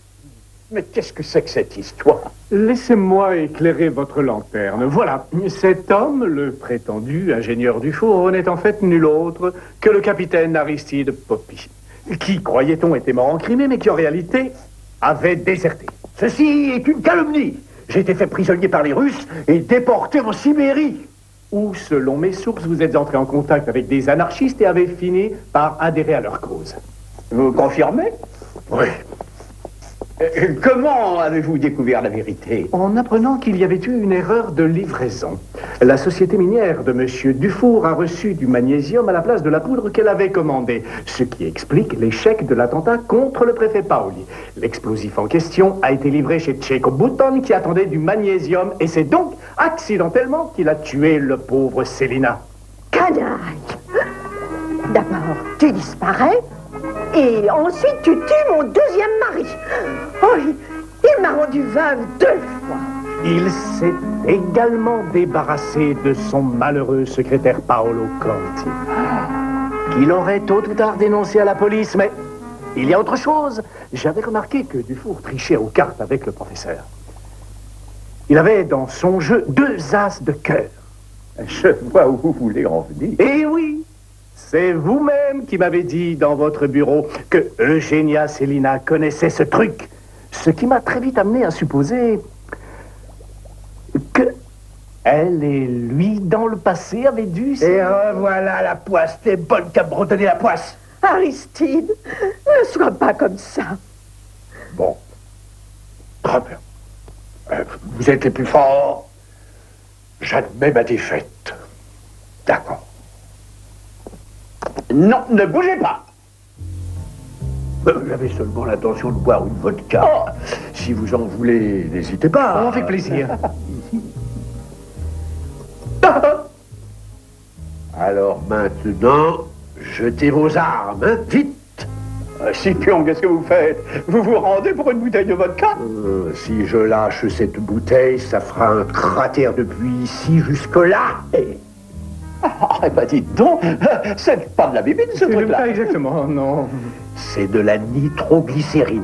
Mais qu'est-ce que c'est que cette histoire? Laissez-moi éclairer votre lanterne. Voilà, cet homme, le prétendu ingénieur du four, n'est en fait nul autre que le capitaine Aristide Poppy, qui, croyait-on, était mort en Crimée, mais qui en réalité avait déserté. Ceci est une calomnie. J'ai été fait prisonnier par les Russes et déporté en Sibérie. Où, selon mes sources, vous êtes entré en contact avec des anarchistes et avez fini par adhérer à leur cause. Vous confirmez? Oui. Comment avez-vous découvert la vérité? En apprenant qu'il y avait eu une erreur de livraison. La société minière de M. Dufour a reçu du magnésium à la place de la poudre qu'elle avait commandée, ce qui explique l'échec de l'attentat contre le préfet Paoli. L'explosif en question a été livré chez Tcheko Bouton qui attendait du magnésium et c'est donc accidentellement qu'il a tué le pauvre Célina. Canaille! D'abord, tu disparais. Et ensuite, tu tues mon deuxième mari. Oh, il m'a rendu veuve 2 fois. Il s'est également débarrassé de son malheureux secrétaire Paolo Conti, qu'il aurait tôt ou tard dénoncé à la police, mais il y a autre chose. J'avais remarqué que Dufour trichait aux cartes avec le professeur. Il avait dans son jeu 2 as de cœur. Je vois où vous voulez en venir. Eh oui! C'est vous-même qui m'avez dit dans votre bureau que Eugénia Célina connaissait ce truc. Ce qui m'a très vite amené à supposer que elle et lui, dans le passé, avaient dû... Et revoilà la poisse. T'es bonne qu'à bredonner la poisse. Aristide, ne sois pas comme ça. Bon. Très bien. Vous êtes les plus forts. J'admets ma défaite. D'accord. Non, ne bougez pas. J'avais seulement l'intention de boire une vodka. Oh. Si vous en voulez, n'hésitez pas. Oh, avec plaisir. Alors maintenant, jetez vos armes, hein, vite. Scipion, qu'est-ce que vous faites? Vous vous rendez pour une bouteille de vodka? Si je lâche cette bouteille, ça fera un cratère depuis ici jusque-là. Ah, bah dites donc, c'est pas de la bébine ce truc-là. Pas exactement, non. C'est de la nitroglycérine.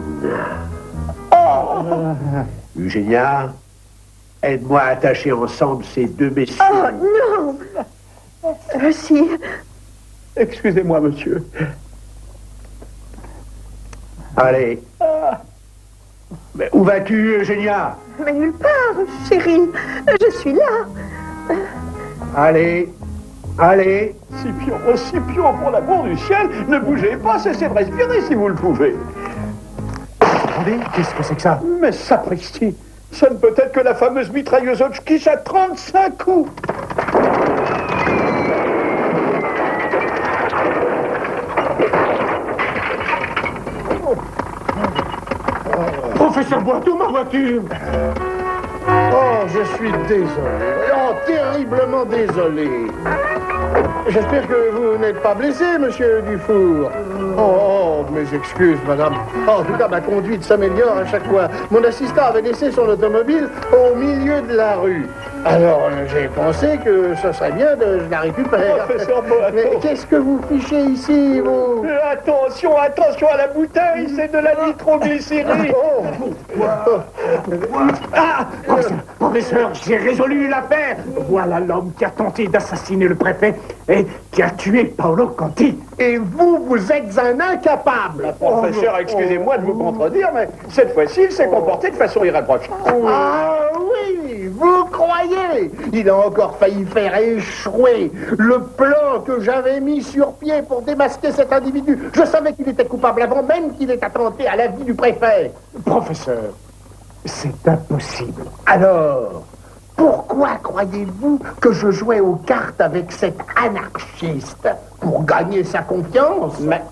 Oh Eugénia, aide-moi à attacher ensemble ces 2 messieurs. Oh non! Si. Excusez-moi, monsieur. Allez. Mais où vas-tu, Eugénia? Mais nulle part, chérie. Je suis là. Allez. Allez. Scipion, oh Scipion, pour l'amour du ciel, ne bougez pas, cessez de respirer si vous le pouvez. Attendez, qu'est-ce que c'est que ça? Mais sapristi, ça ne peut être que la fameuse mitrailleuse Hotchkiss à 35 coups. Professeur Boiteau, ma voiture! Oh, je suis désolé. Oh, terriblement désolé. J'espère que vous n'êtes pas blessé, monsieur Dufour. Oh, Oh, mes excuses, madame. En tout cas, ma conduite s'améliore à chaque fois. Mon assistant avait laissé son automobile au milieu de la rue. Alors, j'ai pensé que ce serait bien de je la récupère. Professeur Boato. Mais qu'est-ce que vous fichez ici, vous? Attention, attention à la bouteille, c'est de la nitroglycérine. Ah, professeur, j'ai résolu l'affaire. Voilà l'homme qui a tenté d'assassiner le préfet et qui a tué Paolo Conti. Et vous, vous êtes un incapable. Professeur, excusez-moi de vous contredire, mais cette fois-ci, il s'est comporté de façon irréprochable. Ah oui, vous croyez? Il a encore failli faire échouer le plan que j'avais mis sur pied pour démasquer cet individu. Je savais qu'il était coupable avant même qu'il ait attenté à la vie du préfet. Professeur, c'est impossible. Alors, pourquoi croyez-vous que je jouais aux cartes avec cet anarchiste? Pour gagner sa confiance? Mais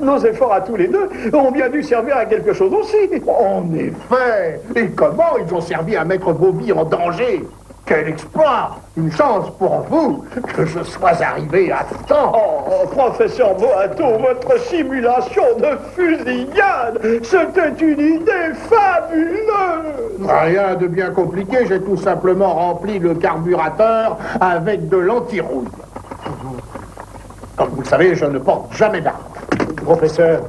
nos efforts à tous les deux ont bien dû servir à quelque chose aussi. En effet. Et comment ils ont servi à mettre vos vies en danger? Quel exploit! Une chance pour vous que je sois arrivé à temps. Oh, professeur Boato, votre simulation de fusillade, c'était une idée fabuleuse. Rien de bien compliqué, j'ai tout simplement rempli le carburateur avec de l'antirouille. Comme vous le savez, je ne porte jamais d'armes. Professeur,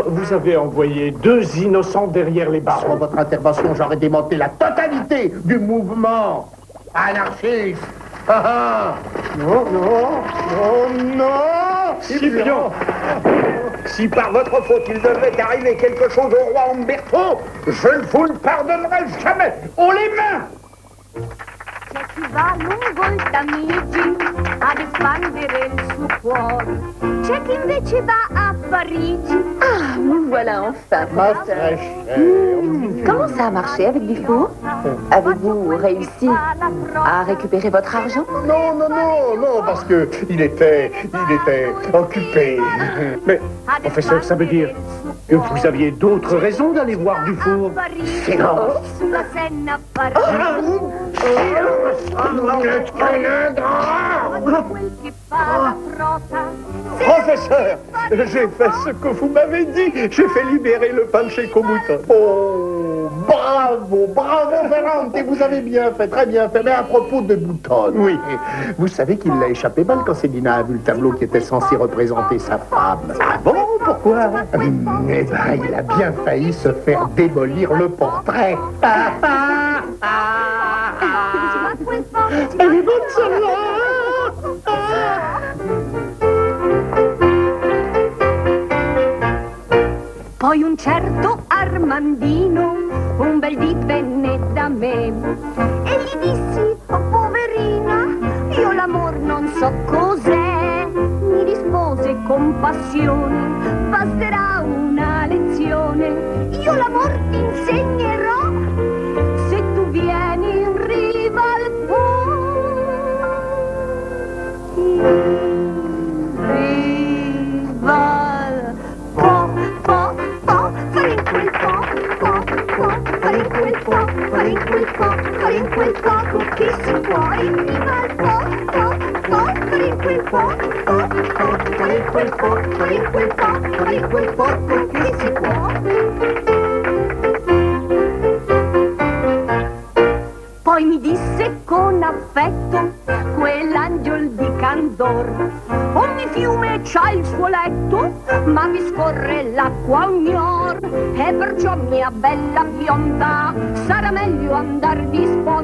vous avez envoyé 2 innocents derrière les barreaux. Sur votre intervention, j'aurais démantelé la totalité du mouvement anarchiste. Ah ah. Non, non, non, non. Scipion, si par votre faute il devait arriver quelque chose au roi Umberto, je ne vous le pardonnerai jamais. Haut les mains! C'è chi va lungo il Tamigi ad espandere il suo cuore. C'è chi invece va a Parigi. Ah, nous voilà enfin, Ma professeur. très chère. Comment ça a marché avec Dufour? Avez-vous réussi à récupérer votre argent? Non, non, non, non, parce que il était occupé. Mais, professeur, ça veut dire que vous aviez d'autres raisons d'aller voir Dufour. Silence. Sulla Senna a Parigi. Quel che fa la trota. Professeur, j'ai fait ce que vous m'avez dit. J'ai fait libérer le Panchéco Mouton. Oh, bravo, bravo, Ferrante, vous avez bien fait, très bien fait. Mais à propos de Bouton, oui, vous savez qu'il l'a échappé mal quand Célina a vu le tableau qui était censé représenter sa femme. Ah bon? Pourquoi? Eh ben, il a bien failli se faire démolir le portrait. Elle est bonne celle-là. Poi un certo Armandino, un bel dì venne da me e gli dissi, oh poverina, io l'amor non so cos'è. Mi rispose con passione, basterà una lezione, io l'amor ti insegnerò se tu vieni in riva al Po. In riva al Po, Po, Po, fare in quel Po, fare in quel Po, fare in quel Po, fare in quel poco che si può. In riva al Po, fare in quel Po, fare in quel Po, fare in quel Po, fare in quel poco che si può. Poi mi disse con affetto quell'angiol di candor: ogni fiume c'ha il suo letto, ma vi scorre l'acqua ognor. E perciò, mia bella bionda, sarà meglio andar di sponda